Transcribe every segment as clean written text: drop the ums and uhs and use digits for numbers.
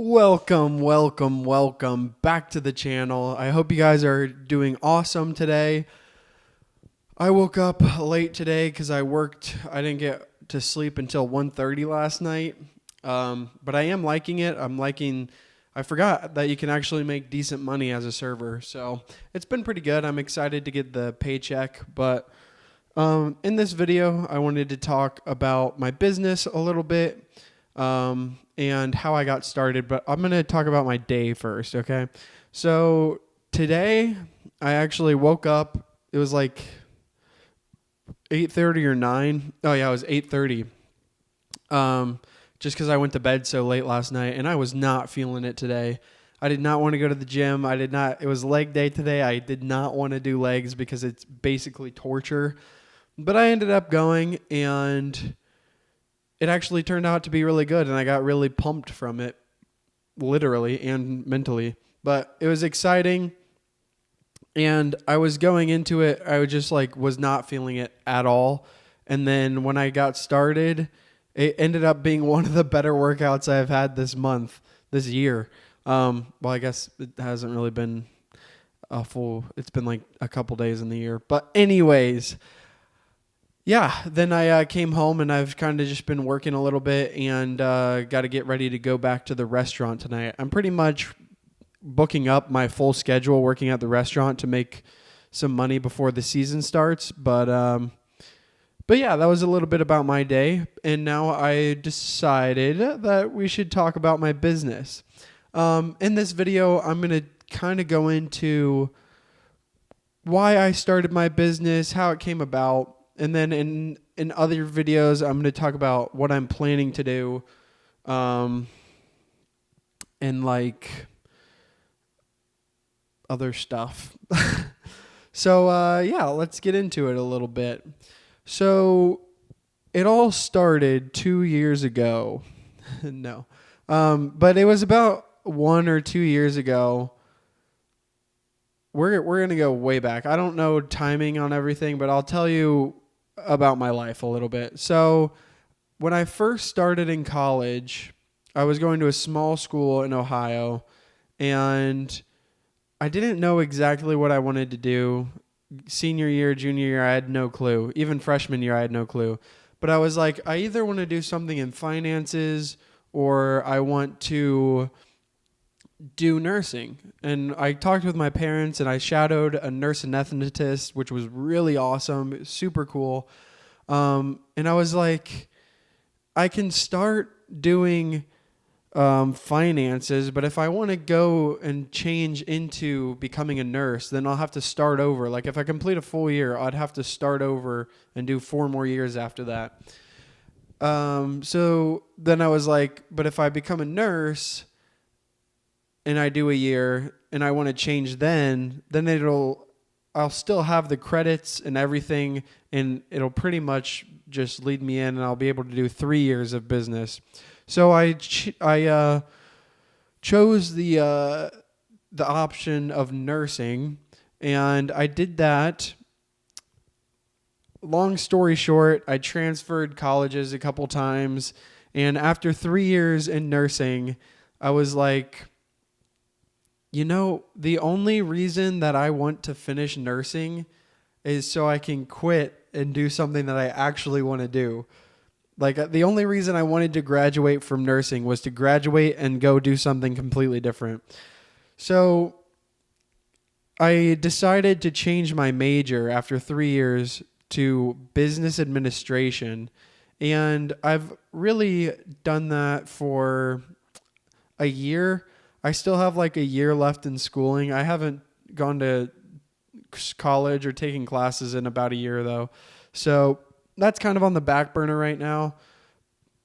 Welcome back to the channel. I hope you guys are doing awesome today. I woke up late today because I didn't get to sleep until 1:30 last night. But I am liking it. I forgot that you can actually make decent money as a server. So it's been pretty good. I'm excited to get the paycheck. But in this video, I wanted to talk about my business a little bit. And how I got started, but I'm going to talk about my day first, okay? So today I actually woke up. It was like 8:30 or 9. Oh yeah, it was 8:30. Just because I went to bed so late last night, and I was not feeling it today. I did not want to go to the gym. It was leg day today. I did not want to do legs because it's basically torture. But I ended up going, and it actually turned out to be really good, and I got really pumped from it, literally and mentally. But it was exciting, and I was going into it, I just was not feeling it at all. And then when I got started, it ended up being one of the better workouts I've had this year. Well, I guess it hasn't really been it's been like a couple days in the year. But anyways, yeah, then I came home, and I've kind of just been working a little bit, and got to get ready to go back to the restaurant tonight. I'm pretty much booking up my full schedule working at the restaurant to make some money before the season starts. But yeah, that was a little bit about my day, and now I decided that we should talk about my business. In this video, I'm going to kind of go into why I started my business, how it came about. And then in other videos, I'm going to talk about what I'm planning to do, and other stuff. So yeah, let's get into it a little bit. So it all started 2 years ago. No, but it was about 1 or 2 years ago. We're going to go way back. I don't know timing on everything, but I'll tell you about my life a little bit. So when I first started in college, I was going to a small school in Ohio, and I didn't know exactly what I wanted to do. Senior year, junior year, I had no clue. Even freshman year, I had no clue. But I was like, I either want to do something in finances, or I want to do nursing. And I talked with my parents, and I shadowed a nurse anesthetist, which was really awesome, super cool. And I was like, I can start doing finances, but if I want to go and change into becoming a nurse, then I'll have to start over. Like if I complete a full year, I'd have to start over and do 4 more years after that. So then I was like, but if I become a nurse and I do a year and I want to change then I'll still have the credits and everything, and it'll pretty much just lead me in, and I'll be able to do 3 years of business. So I chose the option of nursing, and I did that. Long story short, I transferred colleges a couple times, and after 3 years in nursing, I was like, the only reason that I want to finish nursing is so I can quit and do something that I actually want to do. Like the only reason I wanted to graduate from nursing was to graduate and go do something completely different. So I decided to change my major after 3 years to business administration. And I've really done that for a year. I still have like a year left in schooling. I haven't gone to college or taken classes in about a year though. So that's kind of on the back burner right now.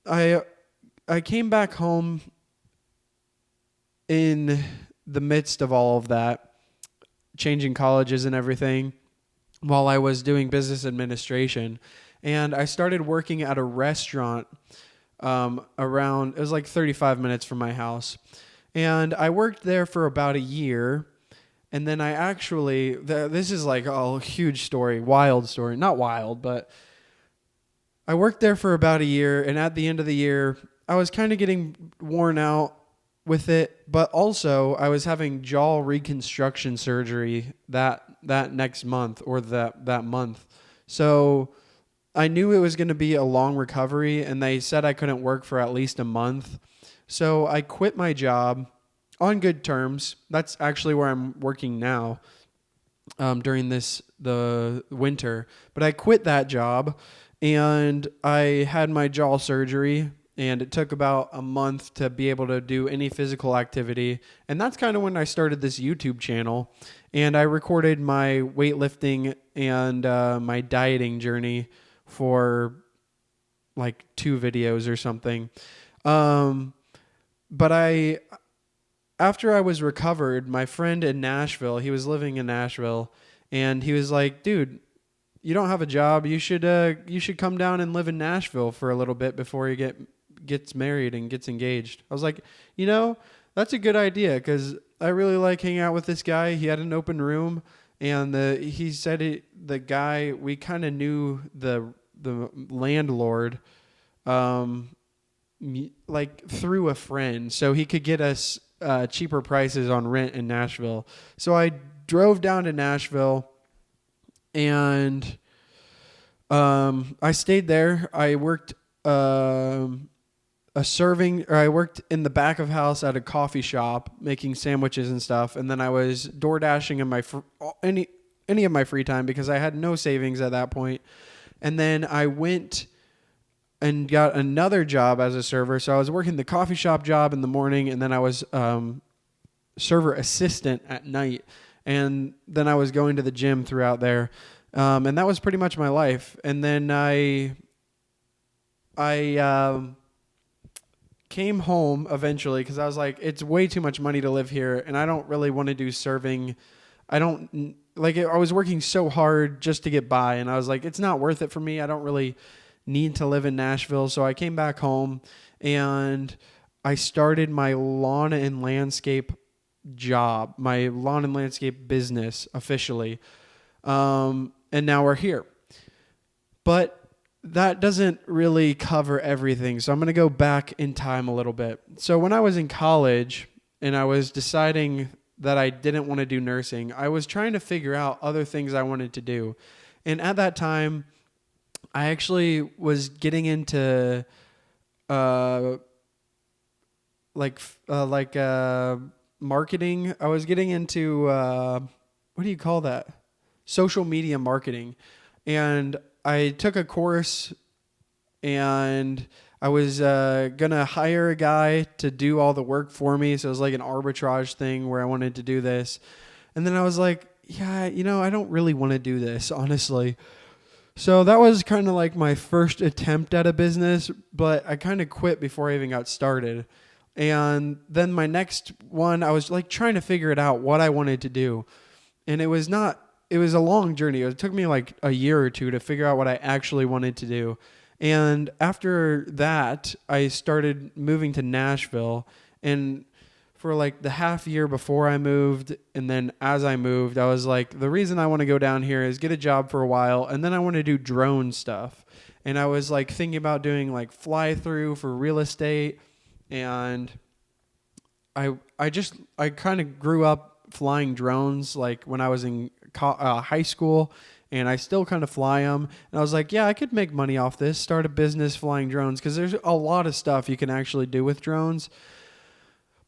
I came back home in the midst of all of that, changing colleges and everything, while I was doing business administration. And I started working at a restaurant it was like 35 minutes from my house. And I worked there for about a year. And then this is like a huge story, wild story. Not wild, but I worked there for about a year. And at the end of the year, I was kind of getting worn out with it, but also I was having jaw reconstruction surgery that next month or that month. So I knew it was going to be a long recovery, and they said I couldn't work for at least a month. So I quit my job on good terms. That's actually where I'm working now during the winter. But I quit that job, and I had my jaw surgery, and it took about a month to be able to do any physical activity. And that's kind of when I started this YouTube channel, and I recorded my weightlifting and my dieting journey for like 2 videos or something. But after I was recovered, my friend in Nashville, he was living in Nashville, and he was like, dude, you don't have a job. You should come down and live in Nashville for a little bit before you gets married and gets engaged. I was like, that's a good idea, because I really like hanging out with this guy. He had an open room, and he said the guy, we kind of knew the landlord, like through a friend, so he could get us cheaper prices on rent in Nashville. So I drove down to Nashville, and I stayed there. I worked I worked in the back of house at a coffee shop making sandwiches and stuff, and then I was door dashing in my any of my free time because I had no savings at that point. And then I went and got another job as a server. So I was working the coffee shop job in the morning, and then I was server assistant at night. And then I was going to the gym throughout there. And that was pretty much my life. And then I came home eventually because I was like, it's way too much money to live here, and I don't really want to do serving. I was working so hard just to get by, and I was like, it's not worth it for me. I don't really need to live in Nashville. So I came back home, and I started my lawn and landscape job, my lawn and landscape business officially. And now we're here. But that doesn't really cover everything. So I'm going to go back in time a little bit. So when I was in college and I was deciding that I didn't want to do nursing, I was trying to figure out other things I wanted to do. And at that time, I actually was getting into marketing. I was getting into what do you call that? Social media marketing. And I took a course, and I was going to hire a guy to do all the work for me. So it was like an arbitrage thing where I wanted to do this. And then I was like, yeah, I don't really want to do this, honestly. So that was kind of like my first attempt at a business, but I kind of quit before I even got started. And then my next one, I was like trying to figure it out what I wanted to do. And it was a long journey. It took me like a year or two to figure out what I actually wanted to do. And after that, I started moving to Nashville. And for like the half year before I moved, and then as I moved, I was like, the reason I want to go down here is get a job for a while, and then I want to do drone stuff. And I was like thinking about doing like fly through for real estate. And I kind of grew up flying drones like when I was in high school, and I still kind of fly them. And I was like, yeah, I could make money off this, start a business flying drones, because there's a lot of stuff you can actually do with drones.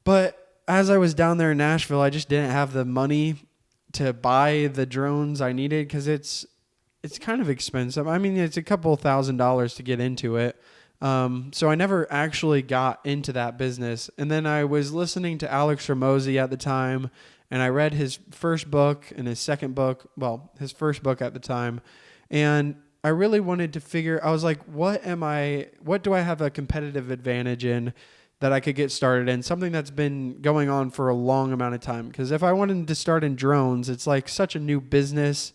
But as I was down there in Nashville, I just didn't have the money to buy the drones I needed, because it's kind of expensive. I mean, it's a couple $1,000s to get into it. So I never actually got into that business. And then I was listening to Alex Hormozi at the time, and I read his first book and his second book, his first book at the time. And I really wanted to I was like, what do I have a competitive advantage in that I could get started in? Something that's been going on for a long amount of time. Because if I wanted to start in drones, it's like such a new business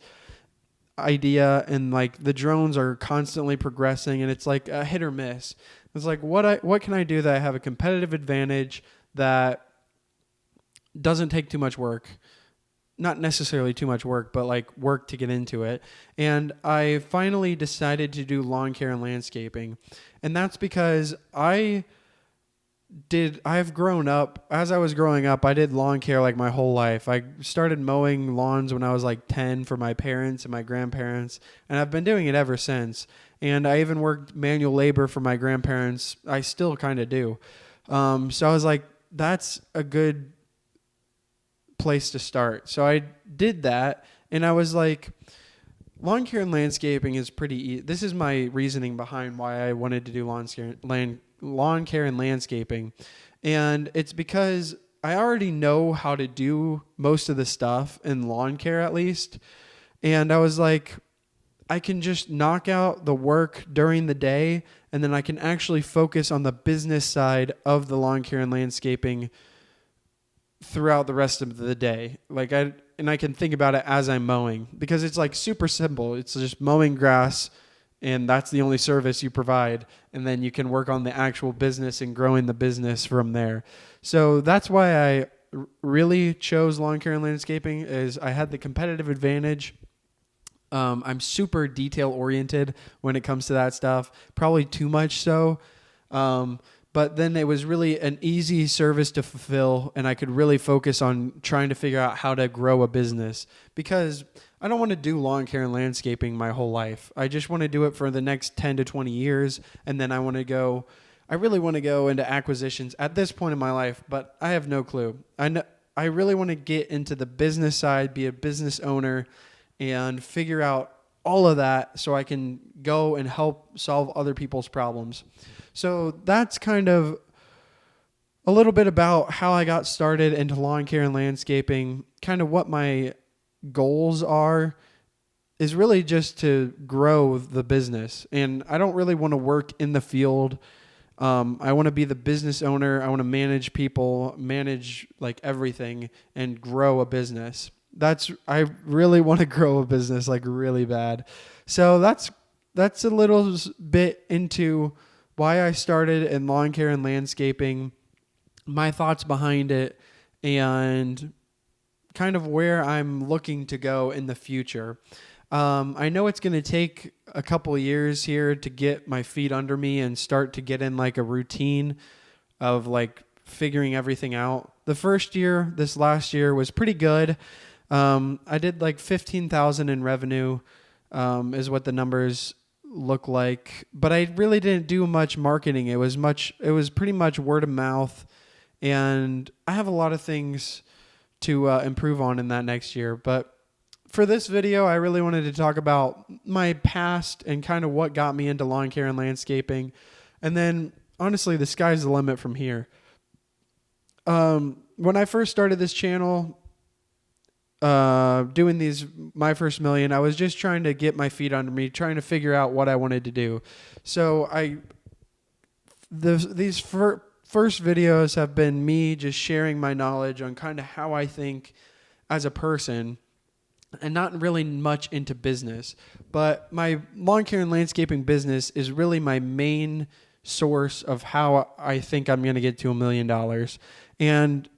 idea, and like the drones are constantly progressing, and it's like a hit or miss. It's like, what can I do that I have a competitive advantage that doesn't take too much work? Not necessarily too much work, but like work to get into it. And I finally decided to do lawn care and landscaping. And that's because I I've grown up, as I was growing up, I did lawn care like my whole life. I started mowing lawns when I was like 10 for my parents and my grandparents, and I've been doing it ever since. And I even worked manual labor for my grandparents. I still kind of do. So I was like, that's a good place to start. So I did that, and I was like, lawn care and landscaping is pretty easy. This is my reasoning behind why I wanted to do lawn care and landscaping. And it's because I already know how to do most of the stuff in lawn care, at least. And I was like, I can just knock out the work during the day, and then I can actually focus on the business side of the lawn care and landscaping throughout the rest of the day. I can think about it as I'm mowing, because it's like super simple. It's just mowing grass, and that's the only service you provide. And then you can work on the actual business and growing the business from there. So that's why I really chose lawn care and landscaping, is I had the competitive advantage. I'm super detail oriented when it comes to that stuff, probably too much so. But then it was really an easy service to fulfill, and I could really focus on trying to figure out how to grow a business, because I don't want to do lawn care and landscaping my whole life. I just want to do it for the next 10 to 20 years, and then I really want to go into acquisitions at this point in my life, but I have no clue. I really want to get into the business side, be a business owner, and figure out all of that so I can go and help solve other people's problems. So that's kind of a little bit about how I got started into lawn care and landscaping. Kind of what my goals are is really just to grow the business. And I don't really want to work in the field. I want to be the business owner. I want to manage people, manage like everything, and grow a business. I really want to grow a business like really bad. So that's a little bit into why I started in lawn care and landscaping, my thoughts behind it, and kind of where I'm looking to go in the future. I know it's going to take a couple of years here to get my feet under me and start to get in like a routine of like figuring everything out. This last year was pretty good. I did like 15,000 in revenue, is what the numbers look like, but I really didn't do much marketing. It was pretty much word of mouth, and I have a lot of things to improve on in that next year. But for this video, I really wanted to talk about my past and kind of what got me into lawn care and landscaping. And then honestly, the sky's the limit from here. When I first started this channel, doing my first million, I was just trying to get my feet under me, trying to figure out what I wanted to do. So these first videos have been me just sharing my knowledge on kind of how I think as a person, and not really much into business. But my lawn care and landscaping business is really my main source of how I think I'm going to get to $1 million. And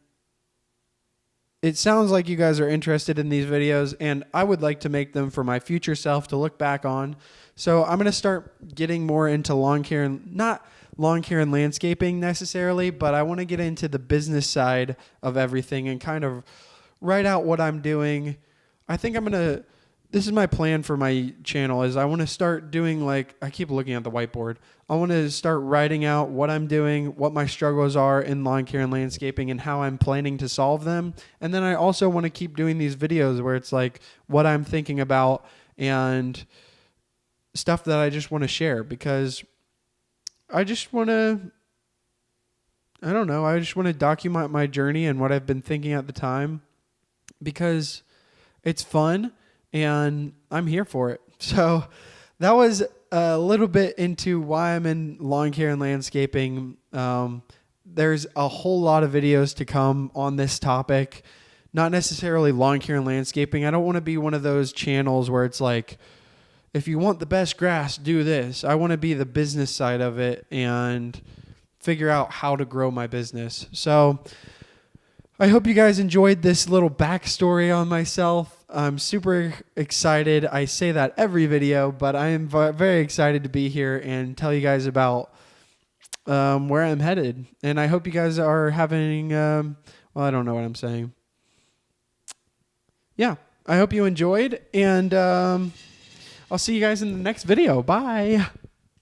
it sounds like you guys are interested in these videos, and I would like to make them for my future self to look back on. So I'm going to start getting more into lawn care, not lawn care and landscaping necessarily, but I want to get into the business side of everything and kind of write out what I'm doing. I think this is my plan for my channel, is I want to start doing, like, I keep looking at the whiteboard. I want to start writing out what I'm doing, what my struggles are in lawn care and landscaping, and how I'm planning to solve them. And then I also want to keep doing these videos where it's like what I'm thinking about and stuff that I just want to share, because I just want to, I just want to document my journey and what I've been thinking at the time, because it's fun and I'm here for it. So that was a little bit into why I'm in lawn care and landscaping. There's a whole lot of videos to come on this topic, not necessarily lawn care and landscaping. I don't want to be one of those channels where it's like, if you want the best grass, do this. I want to be the business side of it and figure out how to grow my business. So I hope you guys enjoyed this little backstory on myself. I'm super excited. I say that every video, but I am very excited to be here and tell you guys about where I'm headed. And I hope you guys are having, well, I don't know what I'm saying. Yeah, I hope you enjoyed, and I'll see you guys in the next video. Bye.